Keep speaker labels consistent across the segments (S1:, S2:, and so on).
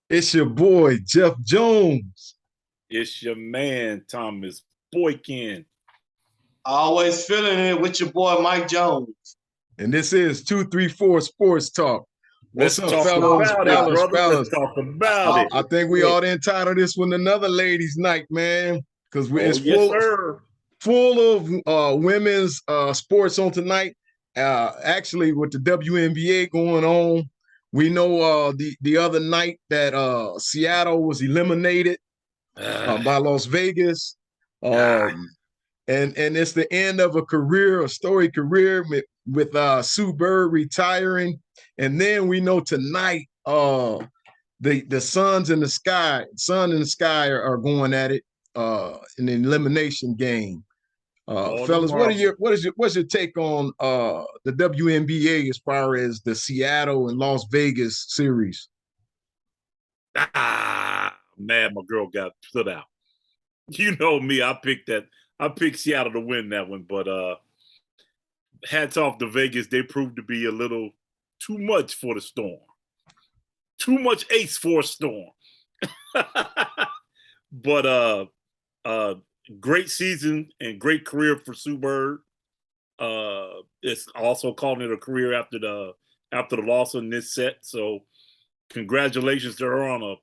S1: It's your boy, Jeff Jones.
S2: It's your man, Thomas Boykin.
S3: Always feeling it with your boy, Mike Jones.
S1: And this is 234 Sports Talk. What's
S2: Let's
S1: up,
S2: talk
S1: fellas,
S2: about it,
S1: fellas,
S2: brother.
S1: fellas?
S2: Let's talk about it.
S1: I think we ought to entitle this one another ladies' night, man, because
S2: Oh,
S1: it's
S2: yes, sir.
S1: full of women's sports on tonight. Actually, with the WNBA going on, we know the other night that Seattle was eliminated by Las Vegas. And it's the end of a storied career with Sue Bird retiring. And then we know tonight the Sun in the Sky are going at it in an elimination game. Fellas, what's your take on the WNBA as far as the Seattle and Las Vegas series?
S2: Man, my girl got put out. You know me, I picked Seattle to win that one, but hats off to Vegas. They proved to be a little too much for the Storm. Too much ace for a Storm. But great season and great career for Sue Bird. It's also calling it a career after the loss on this set. So congratulations to her on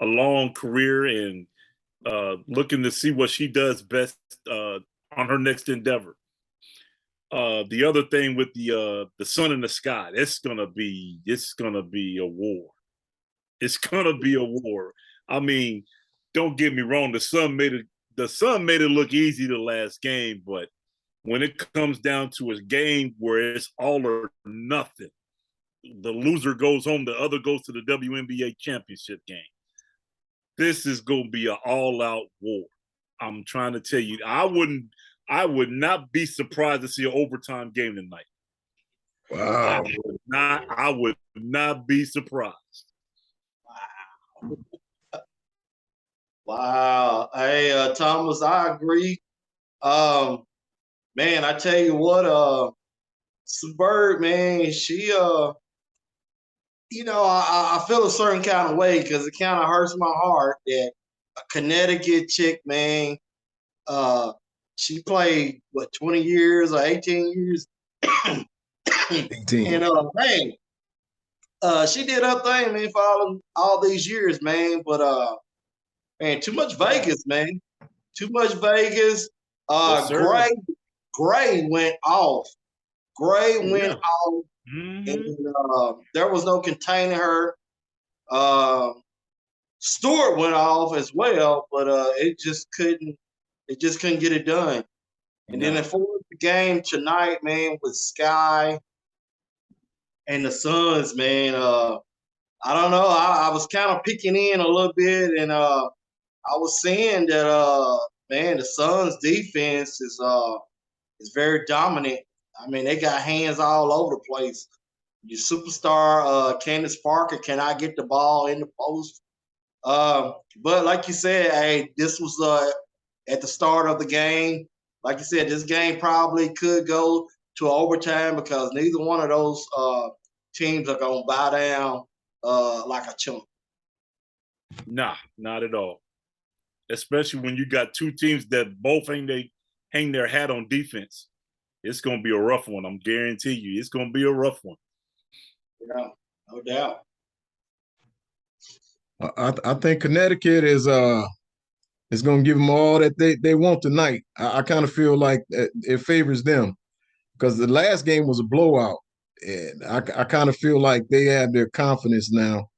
S2: a long career and looking to see what she does best on her next endeavor. The other thing with the Sun in the Sky, it's gonna be a war. It's gonna be a war. I mean, don't get me wrong. The Sun made it look easy the last game, but when it comes down to a game where it's all or nothing, the loser goes home, the other goes to the WNBA championship game. This is going to be an all-out war. I'm trying to tell you, I would not be surprised to see an overtime game tonight.
S1: Wow.
S2: I would not be surprised.
S3: Wow. Hey, Thomas, I agree. Man, I tell you what, Sue Bird, man, she I feel a certain kind of way because it kind of hurts my heart that a Connecticut chick, man, she played 20 years or 18 years.
S1: 18.
S3: And man, she did her thing, man, for all these years, man. But man, too much Vegas, man. Too much Vegas.
S2: Yes,
S3: Gray went off. Gray went
S2: Yeah.
S3: off.
S2: Mhm.
S3: And there was no containing her. Stewart went off as well, but it just couldn't get it done. And then the fourth game tonight, man, with Sky and the Suns, man. I don't know. I was kind of peeking in a little bit, and I was seeing that man, the Suns defense is very dominant. I mean, they got hands all over the place. Your superstar, Candace Parker, cannot get the ball in the post. But like you said, hey, this was at the start of the game. Like you said, this game probably could go to overtime because neither one of those teams are going to bow down like a chump.
S2: Nah, not at all. Especially when you got two teams that both hang their hat on defense. It's going to be a rough one. I'm guaranteeing you. It's going to be a rough one.
S3: Yeah, no doubt.
S1: I think Connecticut is going to give them all that they want tonight. I kind of feel like it favors them because the last game was a blowout, and I kind of feel like they have their confidence now,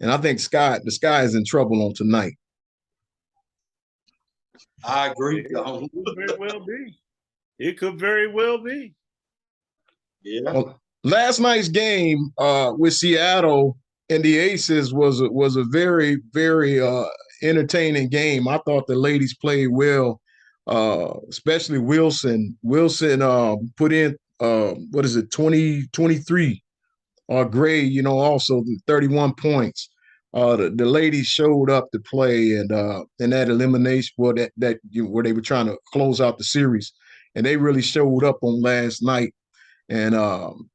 S1: and I think the Sky is in trouble on tonight.
S3: I agree.
S2: It could very well be. It could very well be.
S3: Yeah.
S1: Well, last night's game with Seattle and the Aces was a very, very entertaining game. I thought the ladies played well, especially Wilson. Wilson put in 23. Gray, also 31 points. The ladies showed up to play and in that elimination where where they were trying to close out the series, and they really showed up on last night. And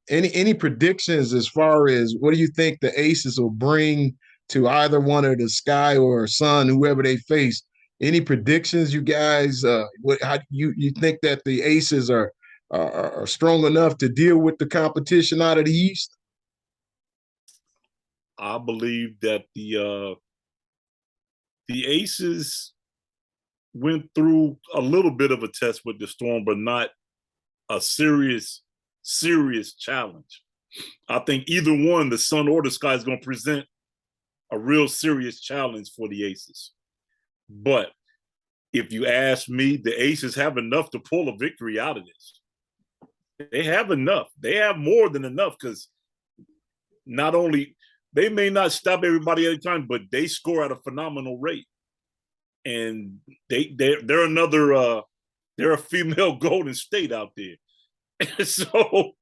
S1: any predictions as far as what do you think the Aces will bring to either one of the Sky or Sun, whoever they face. Any predictions, you guys? How you think that the Aces are strong enough to deal with the competition out of the East?
S2: I believe that the Aces went through a little bit of a test with the Storm, but not a serious challenge. I think either one, the Sun or the Sky, is going to present a real serious challenge for the Aces. But if you ask me, the Aces have enough to pull a victory out of this. They have enough. They have more than enough, because not only they may not stop everybody at a time, but they score at a phenomenal rate. And they're another they're a female Golden State out there. So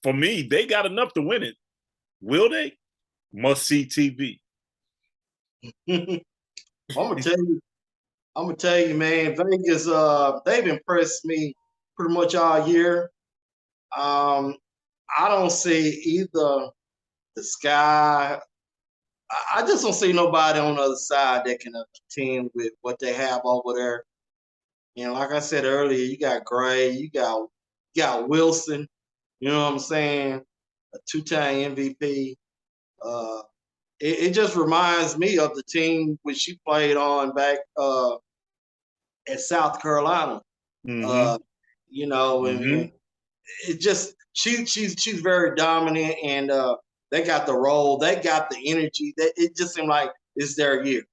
S2: for me, they got enough to win it. Will they? Must see TV.
S3: I'm gonna tell you, man, Vegas, they've impressed me pretty much all year. I don't see either the Sky. I just don't see nobody on the other side that can contend with what they have over there. You know, like I said earlier, you got Gray, you got Wilson. You know what I'm saying? A two-time MVP. It just reminds me of the team which she played on back at South Carolina.
S2: Mm-hmm.
S3: You know, and it just she's very dominant, and they got the role, they got the energy. It just seemed like it's their year.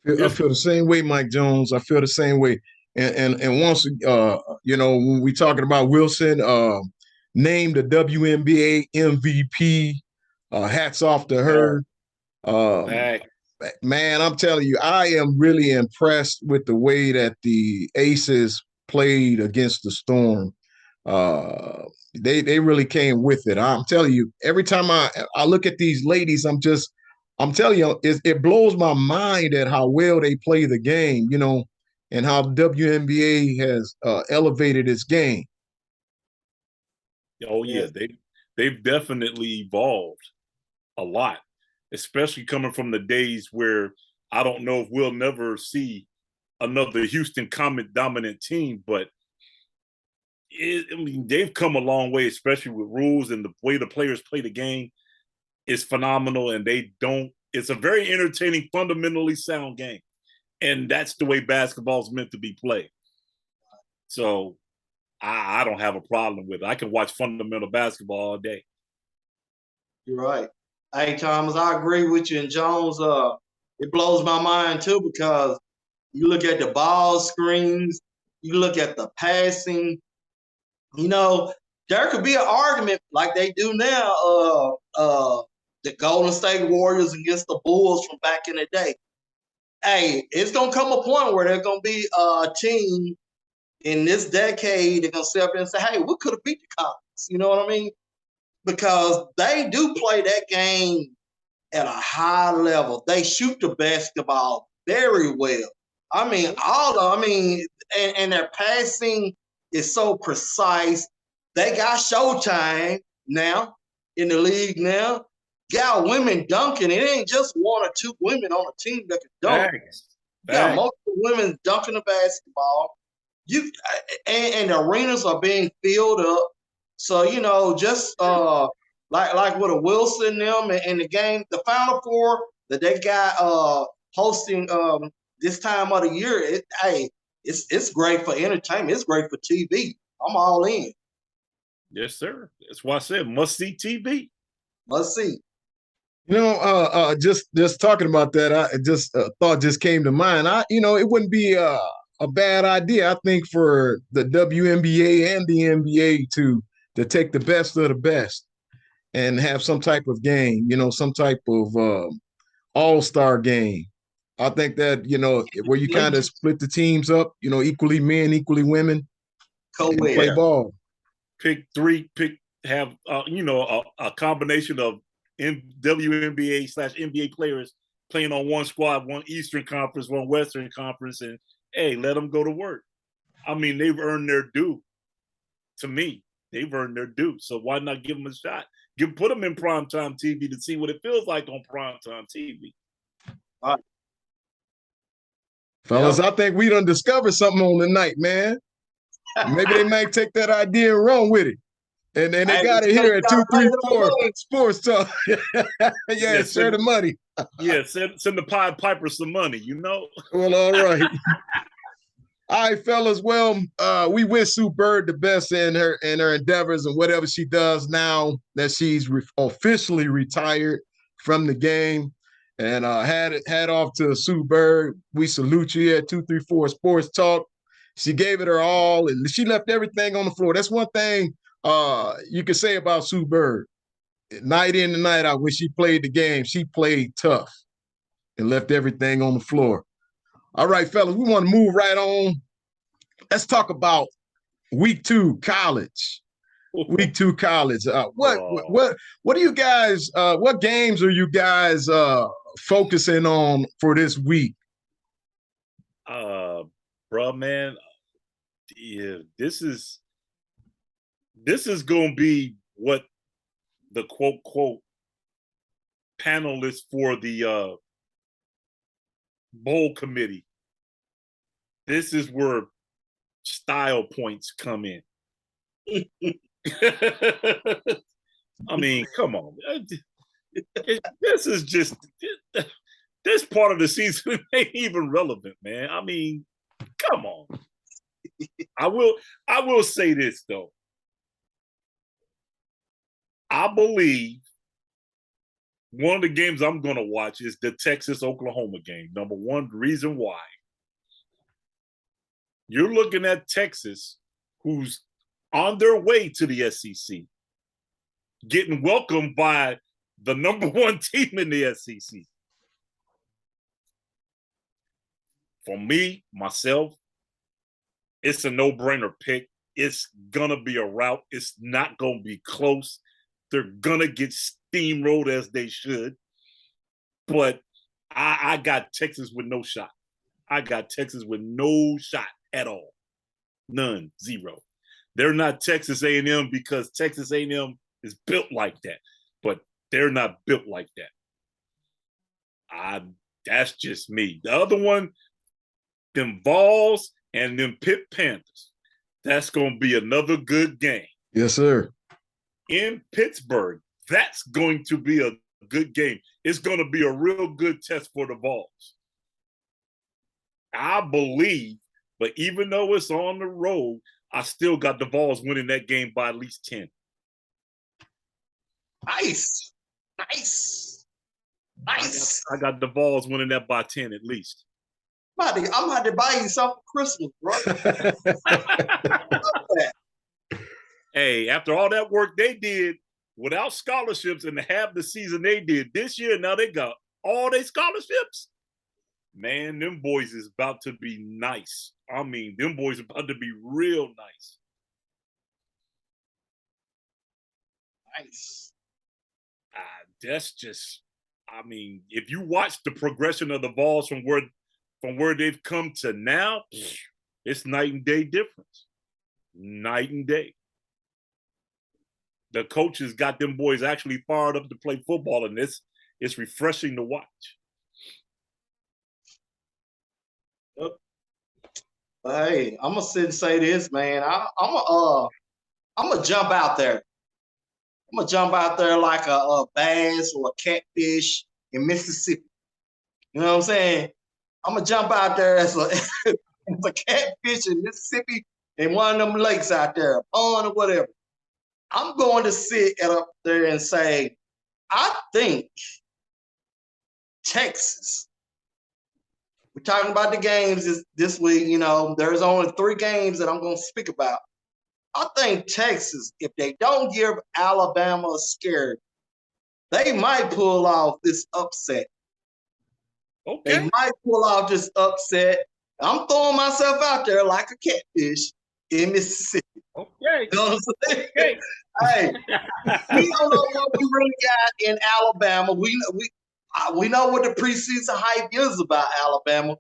S1: I feel the same way, Mike Jones. I feel the same way. And once you know, when we talking about Wilson, named the WNBA MVP. Hats off to her. Man, I'm telling you, I am really impressed with the way that the Aces played against the Storm. They really came with it. I'm telling you, every time I look at these ladies, I'm telling you, it blows my mind at how well they play the game, you know, and how WNBA has elevated its game.
S2: Oh yeah, they've definitely evolved a lot, especially coming from the days where I don't know if we'll never see another Houston Comet dominant team, but I mean, they've come a long way, especially with rules, and the way the players play the game is phenomenal. And it's a very entertaining, fundamentally sound game. And that's the way basketball is meant to be played. So I don't have a problem with it. I can watch fundamental basketball all day.
S3: You're right. Hey, Thomas, I agree with you. And Jones, it blows my mind too, because you look at the ball screens, you look at the passing. You know, there could be an argument like they do now. The Golden State Warriors against the Bulls from back in the day. Hey, it's gonna come a point where there's gonna be a team in this decade that's gonna sit up and say, "Hey, we could have beat the Comets." You know what I mean? Because they do play that game at a high level. They shoot the basketball very well. I mean, and their passing is so precise. They got Showtime now in the league now. Got women dunking. It ain't just one or two women on a team that can dunk. Got multiple women dunking the basketball. And the arenas are being filled up. So, you know, just like with a Wilson them and the game, the Final Four that they got hosting this time of the year, it's great for entertainment. It's great for TV. I'm all in.
S2: Yes, sir. That's why I said must see TV.
S3: Must see.
S1: You know, just talking about that, I just thought just came to mind. It wouldn't be a bad idea, I think, for the WNBA and the NBA to take the best of the best and have some type of game, you know, some type of all-star game. I think that, you know, where you kind of split the teams up, you know, equally men, equally women, and play ball.
S2: Have a combination of WNBA/NBA players playing on one squad, one Eastern Conference, one Western Conference, and hey, let them go to work. I mean, they've earned their due to me. they've earned their due. So why not give them a shot? Put them in primetime TV to see what it feels like on primetime TV.
S3: All right.
S1: Fellas, I think we done discovered something on the night, man. Maybe they might take that idea and run with it. And then they got it here at 234 Sports Talk. Yeah, share the money.
S2: Yeah, send the Pied Piper some money, you know?
S1: Well, all right. All right, fellas. Well, we wish Sue Bird the best in her endeavors and whatever she does now that she's officially retired from the game. And hat off to Sue Bird. We salute you at 234 Sports Talk. She gave it her all, and she left everything on the floor. That's one thing you can say about Sue Bird. Night in and night out, when she played the game, she played tough and left everything on the floor. All right, fellas, we want to move right on. Let's talk about week 2 college. Week 2 college. What do you guys? What games are you guys focusing on for this week?
S2: Bro, man, yeah, this is gonna be what the quote panelists for the bowl committee. This is where style points come in. I mean, come on. This is just this part of the season ain't even relevant, man. I mean, come on. I will say this though. I believe one of the games I'm going to watch is the Texas-Oklahoma game. Number one, reason why. You're looking at Texas, who's on their way to the SEC, getting welcomed by the number 1 team in the SEC. For me, myself, it's a no-brainer pick. It's going to be a rout. It's not going to be close. They're going to get steamrolled as they should. But I got Texas with no shot. I got Texas with no shot at all. None. Zero. They're not Texas A&M because Texas A&M is built like that. But they're not built like that. That's just me. The other one, them Vols and them Pitt Panthers. That's going to be another good game.
S1: Yes, sir.
S2: In Pittsburgh, that's going to be a good game. It's going to be a real good test for the Vols. I believe, but even though it's on the road, I still got the Vols winning that game by at least 10.
S3: Nice.
S2: I got the Vols winning that by 10 at least.
S3: I'm about to buy you something for Christmas, bro.
S2: Hey, after all that work they did without scholarships and to have the season they did this year, now they got all their scholarships. Man, them boys is about to be nice. I mean, them boys are about to be real nice.
S3: Nice.
S2: That's just, I mean, if you watch the progression of the Vols from where they've come to now, it's night and day difference. Night and day. The coaches got them boys actually fired up to play football, and it's refreshing to watch.
S3: Hey, I'm gonna sit and say this, man. I'm gonna jump out there. I'm gonna jump out there like a bass or a catfish in Mississippi. You know what I'm saying? I'm gonna jump out there as a catfish in Mississippi in one of them lakes out there, a pond or whatever. I'm going to sit up there and say, I think Texas. We're talking about the games this week. You know, there's only 3 games that I'm going to speak about. I think Texas, if they don't give Alabama a scare, they might pull off this upset.
S2: Okay.
S3: They might pull off this upset. I'm throwing myself out there like a catfish in Mississippi.
S2: Okay.
S3: You know what I'm saying? Okay. Hey, we don't know what we really got in Alabama. We know what the preseason hype is about Alabama.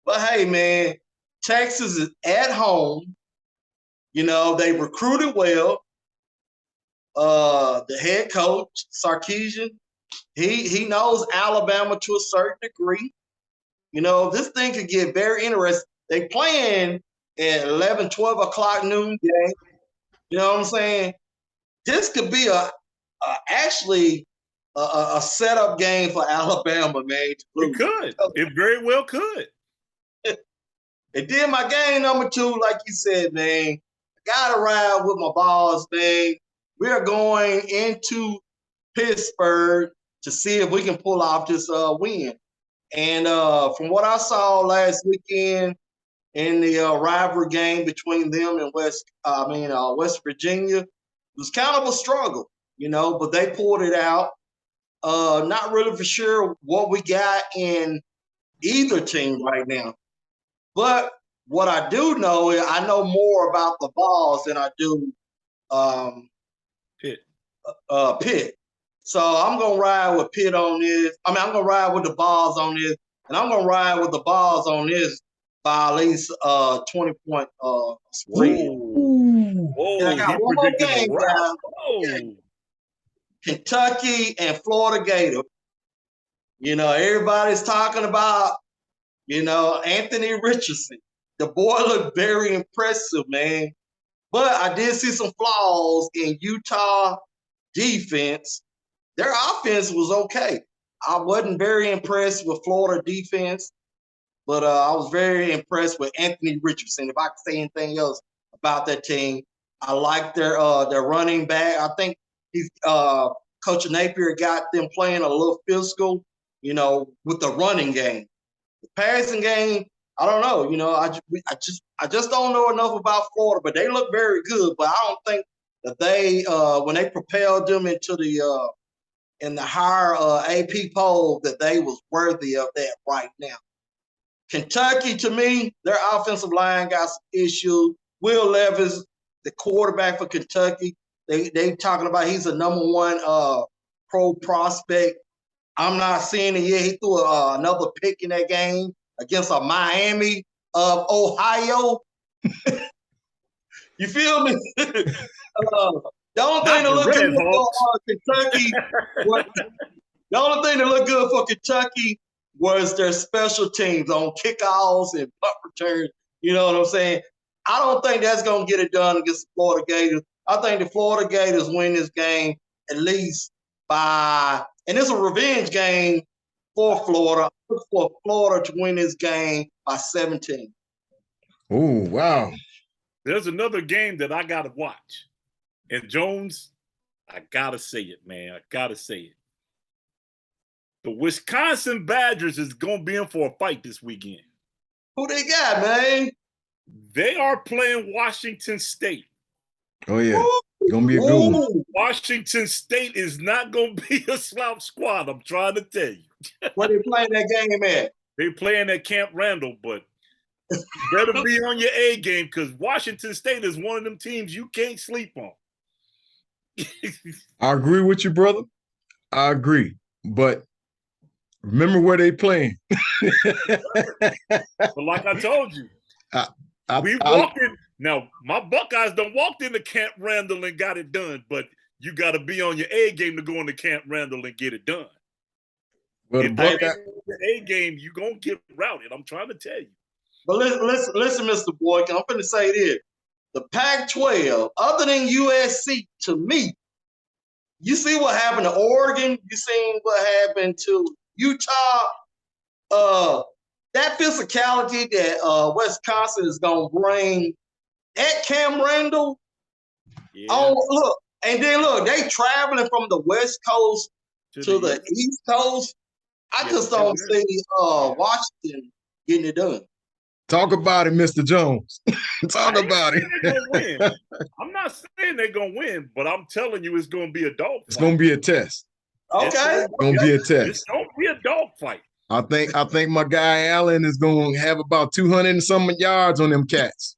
S3: But hey, man, Texas is at home. You know, they recruited well. the head coach, Sarkisian, he knows Alabama to a certain degree. You know, this thing could get very interesting. They playing at 11, 12 o'clock noon game. You know what I'm saying? This could be actually a setup game for Alabama, man.
S2: It could. It very well could.
S3: And then my game number 2, like you said, man, I gotta ride with my balls, man. We are going into Pittsburgh to see if we can pull off this win. And from what I saw last weekend in the rivalry game between them and West Virginia, it was kind of a struggle, you know, but they pulled it out. Not really for sure what we got in either team right now. But what I do know is I know more about the Vols than I do Pitt. So I'm going to ride with Pitt on this. I'm going to ride with the Vols on this. And I'm going to ride with the Vols on this by at least 20-point spread. And I got one more game, guys. Kentucky and Florida Gator. You know, everybody's talking about, you know, Anthony Richardson. The boy looked very impressive, man. But I did see some flaws in Utah defense. Their offense was okay. I wasn't very impressed with Florida defense, but I was very impressed with Anthony Richardson. If I could say anything else about that team, I like their running back. I think he's Coach Napier got them playing a little physical, you know, with the running game. The passing game, I don't know. You know, I just don't know enough about Florida, but they look very good. But I don't think that they when they propelled them into the in the higher AP poll that they was worthy of that right now. Kentucky, to me, their offensive line got some issues. Will Levis, the quarterback for Kentucky, they talking about he's a #1 pro prospect. I'm not seeing it yet. He threw another pick in that game against a Miami of Ohio. You feel me? The only thing that looked good for Kentucky the only thing that looked good for Kentucky was their special teams on kickoffs and punt returns. You know what I'm saying? I don't think that's going to get it done against the Florida Gators. I think the Florida Gators win this game at least by, and it's a revenge game for Florida. I look for Florida to win this game by 17.
S1: Oh, wow.
S2: There's another game that I got to watch. And Jones, I got to say it, man. I got to say it. The Wisconsin Badgers is going to be in for a fight this weekend.
S3: Who they got, man?
S2: They are playing Washington State.
S1: Oh, yeah. It's going to be a good one.
S2: Washington State is not going to be a slouch squad, I'm trying to tell you.
S3: Where they playing that game at?
S2: They playing at Camp Randall, but you better be on your A game because Washington State is one of them teams you can't sleep on.
S1: I agree with you, brother. I agree. But remember where they playing.
S2: But like I told you, we walked in. Now, my Buckeyes done walked into Camp Randall and got it done, but you got to be on your A game to go into Camp Randall and get it done.
S1: Well,
S2: if you ain't on your A game, you're going to get routed. I'm trying to tell you.
S3: But listen, Mr. Boykin, I'm going to say this. The Pac-12, other than USC, to me, you see what happened to Oregon. You seen what happened to Utah. That physicality that Wisconsin is going to bring at Camp Randall.
S2: Yeah.
S3: Oh, look. And then, look, they traveling from the West Coast to the East Coast. I just don't see Washington getting it done.
S1: Talk about it, Mr. Jones. Talk about it.
S2: I'm not saying they're going to win, but I'm telling you it's going to be a dog fight.
S1: It's going to be a test.
S3: Okay.
S1: It's going to be a test.
S2: It's going to be a dog fight.
S1: I think my guy Allen is going to have about 200 and some yards on them cats.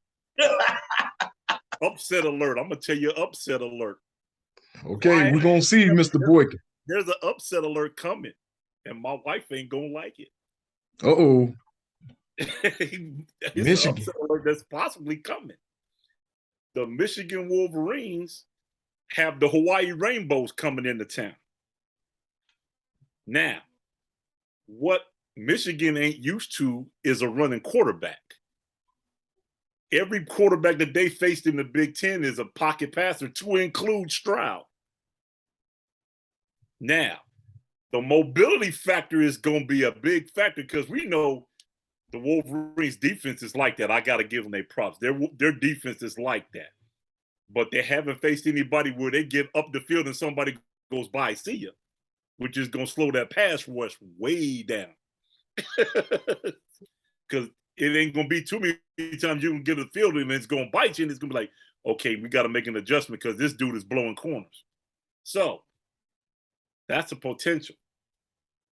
S2: Upset alert. I'm going to tell you upset alert.
S1: Okay, we're going to see, Mr. Boykin.
S2: There's an upset alert coming, and my wife ain't going to like it.
S1: Uh-oh.
S2: Michigan. That's possibly coming. The Michigan Wolverines have the Hawaii Rainbows coming into town. Now, what Michigan ain't used to is a running quarterback. Every quarterback that they faced in the Big Ten is a pocket passer, to include Stroud. Now, the mobility factor is going to be a big factor because we know the Wolverines' defense is like that. I got to give them their props. Their defense is like that. But they haven't faced anybody where they get up the field and somebody goes by, see ya, which is going to slow that pass rush way down. Because it ain't going to be too many times you can get a field and it's going to bite you and it's going to be like, okay, we got to make an adjustment because this dude is blowing corners. So that's a potential.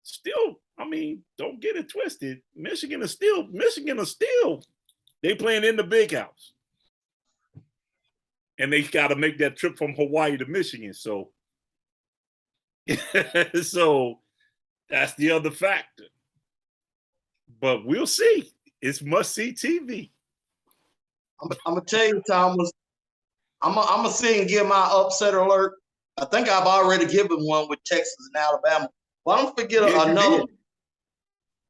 S2: Still, I mean, don't get it twisted. Michigan is still, they playing in the big house. And they got to make that trip from Hawaii to Michigan. So, so that's the other factor. But we'll see. It's must-see TV.
S3: I'm gonna tell you, Thomas. I'm gonna see and give my upset alert. I think I've already given one with Texas and Alabama. But I'm gonna forget another one.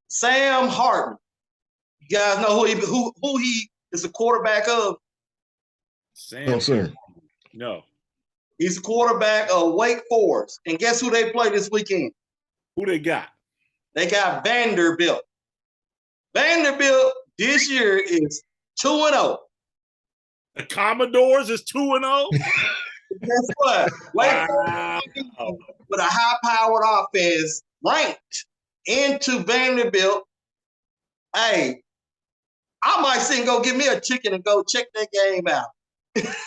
S3: Sam Hartman. You guys know who he is the quarterback of?
S2: Sam.
S1: No, sir.
S2: No.
S3: He's the quarterback of Wake Forest. And guess who they play this weekend?
S2: Who they got?
S3: They got Vanderbilt. Vanderbilt this year is 2-0.
S2: The Commodores is 2-0?
S3: Guess what? Wake Forest with a high-powered offense ranked into Vanderbilt. Hey, I might see and go get me a ticket and go check that game out.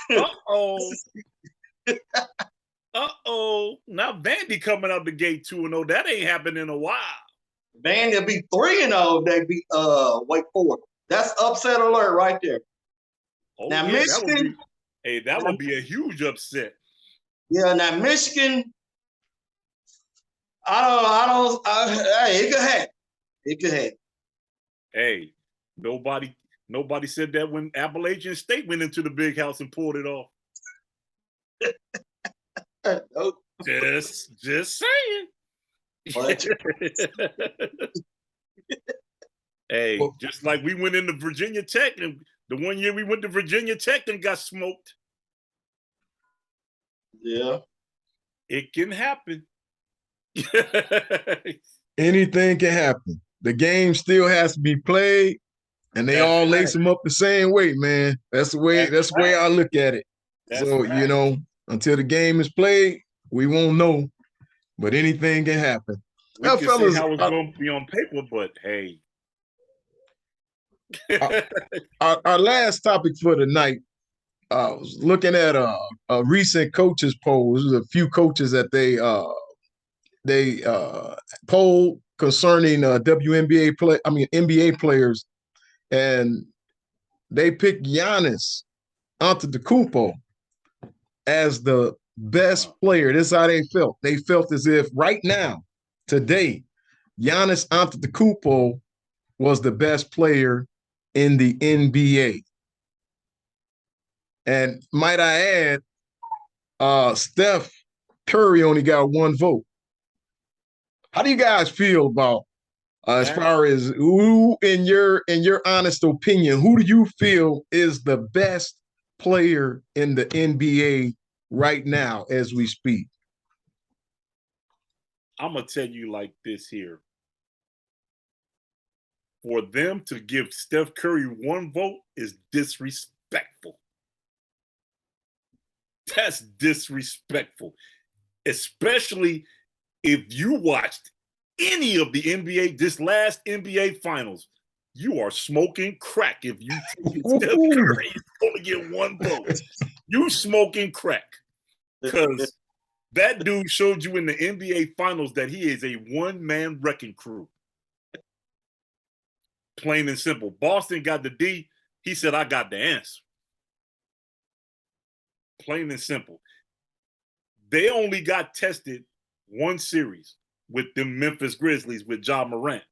S2: Uh-oh. Uh-oh. Now Vandy coming out the gate 2-0. That ain't happened in a while.
S3: Vandy will be 3-0 if they beat Wake Forest. That's upset alert right there.
S2: Oh,
S3: now
S2: yeah,
S3: Michigan.
S2: That would be a huge upset.
S3: Yeah, now Michigan. Hey, it could happen. It could happen.
S2: Hey, nobody said that when Appalachian State went into the big house and pulled it off.
S3: Nope.
S2: Just saying. Hey, well, just like we went into Virginia Tech, and the one year we went to Virginia Tech and got smoked.
S3: Yeah.
S2: It can happen.
S1: Anything can happen. The game still has to be played, and they all lace them up the same way, man. That's the way I look at it. So, you know, until the game is played, we won't know. But anything can happen.
S2: We can see how it's going to be on paper, but hey.
S1: Our last topic for tonight, I was looking at a recent coaches poll. There's a few coaches that they polled concerning NBA players, and they picked Giannis Antetokounmpo as the best player. This is how they felt. They felt as if right now, today, Giannis Antetokounmpo was the best player in the NBA. And might I add, Steph Curry only got one vote. How do you guys feel about as far as who, in your honest opinion, who do you feel is the best player in the NBA right now as we speak?
S2: I'm going to tell you like this here. For them to give Steph Curry one vote is disrespectful. That's disrespectful. Especially if you watched any of the NBA, this last NBA finals, you are smoking crack if you think Steph Curry is going to get one vote. You smoking crack. Because that dude showed you in the NBA finals that he is a one-man wrecking crew. Plain and simple. Boston got the D. He said, I got the answer. Plain and simple. They only got tested one series with the Memphis Grizzlies with Ja Morant.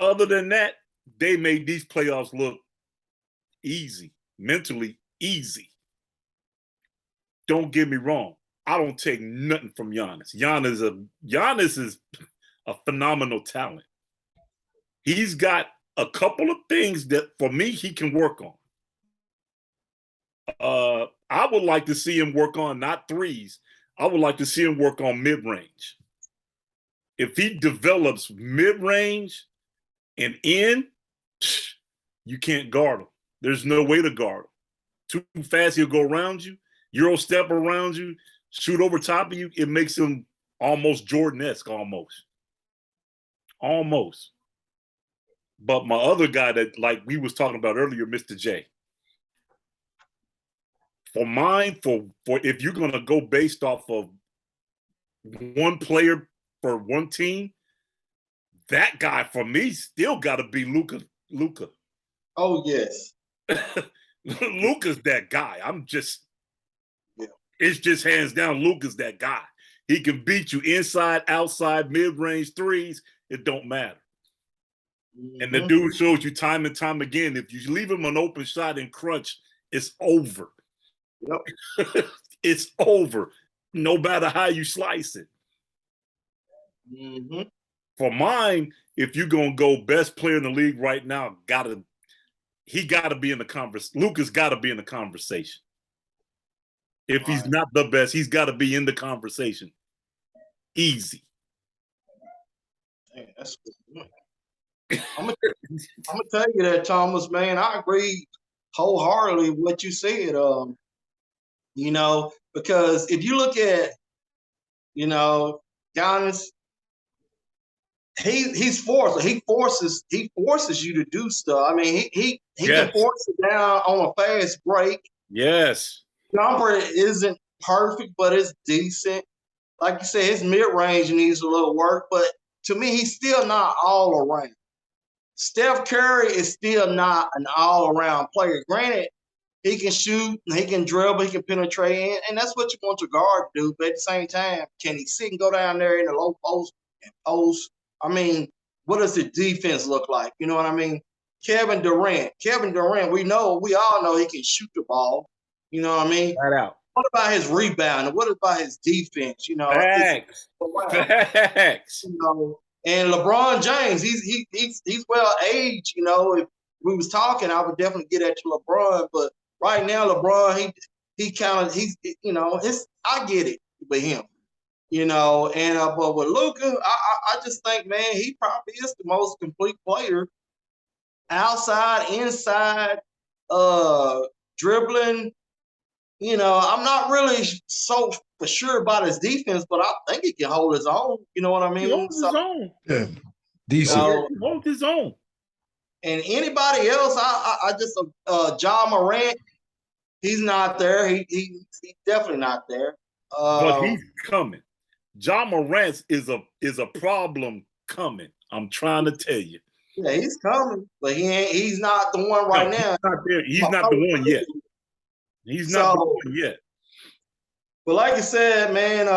S2: Other than that, they made these playoffs look easy, mentally easy. don't get me wrong. I don't take nothing from Giannis. Giannis is a phenomenal talent. He's got a couple of things that, for me, he can work on. I would like to see him work on not threes. I would like to see him work on mid-range. If he develops mid-range and in, you can't guard him. There's no way to guard him. Too fast, he'll go around you, Euro step around you, shoot over top of you. It makes him almost Jordan-esque, almost. But my other guy that, like we was talking about earlier, Mr. J. For mine, for if you're gonna go based off of one player for one team, that guy for me still got to be Luka.
S3: Oh yes,
S2: Luka's that guy. It's just hands down. Luka's that guy. He can beat you inside, outside, mid-range threes. It don't matter. Mm-hmm. And the dude shows you time and time again. If you leave him an open shot and crunch, it's over. Yep. It's over, no matter how you slice it.
S3: Mm-hmm.
S2: For mine, if you're gonna go best player in the league right now, he gotta be in the conversation. Luka's gotta be in the conversation. If he's not the best, he's gotta be in the conversation. Easy.
S3: Dang, that's good. I'm gonna tell you that, Thomas, man. I agree wholeheartedly with what you said. Because if you look at, Giannis, he forces you to do stuff. I mean, he can force it down on a fast break.
S2: Yes.
S3: Number isn't perfect, but it's decent. Like you said, his mid-range needs a little work, but to me, he's still not all around. Steph Curry is still not an all-around player. Granted, he can shoot, he can dribble, he can penetrate, and that's what you want your guard to do. But at the same time, can he sit and go down there in the low post and post? I mean, what does the defense look like? You know what I mean? Kevin Durant, we all know he can shoot the ball. You know what I mean?
S2: Right out.
S3: What about his rebound? What about his defense?
S2: Facts.
S3: And LeBron James, he's well aged. If we was talking, I would definitely get at you, LeBron. But right now, LeBron, I get it with him. But with Luka, I just think, man, he probably is the most complete player. Outside, inside, dribbling. I'm not really so for sure about his defense, but I think he can hold his own. You know what I mean?
S2: He holds his own.
S1: Yeah, decent.
S2: He holds his own.
S3: And anybody else, I just Ja Morant, he's not there. He's definitely not there.
S2: But he's coming. Ja Morant is a problem coming. I'm trying to tell you.
S3: Yeah, he's coming, but he's not the one right now.
S2: He's not there. He's not the one yet. He's not the one yet.
S3: But like you said, man,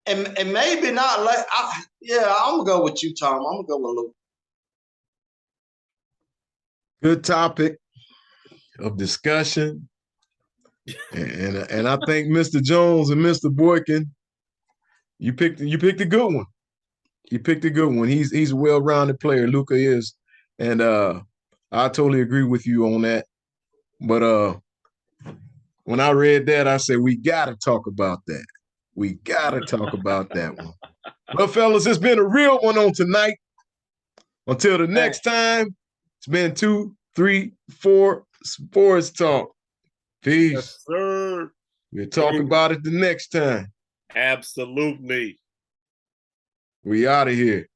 S3: and maybe not like I'm gonna go with you, Tom. I'm gonna go with Luke.
S1: Good topic of discussion. And I think Mr. Jones and Mr. Boykin, you picked a good one. You picked a good one. He's a well-rounded player. Luka is. And I totally agree with you on that. But when I read that, I said, we got to talk about that. We got to talk about that one. Well, fellas, it's been a real one on tonight. Until the next time, it's been 2, 3, 4 Sports Talk. Peace.
S2: Yes, sir.
S1: We'll talk about it the next time.
S2: Absolutely.
S1: We out of here.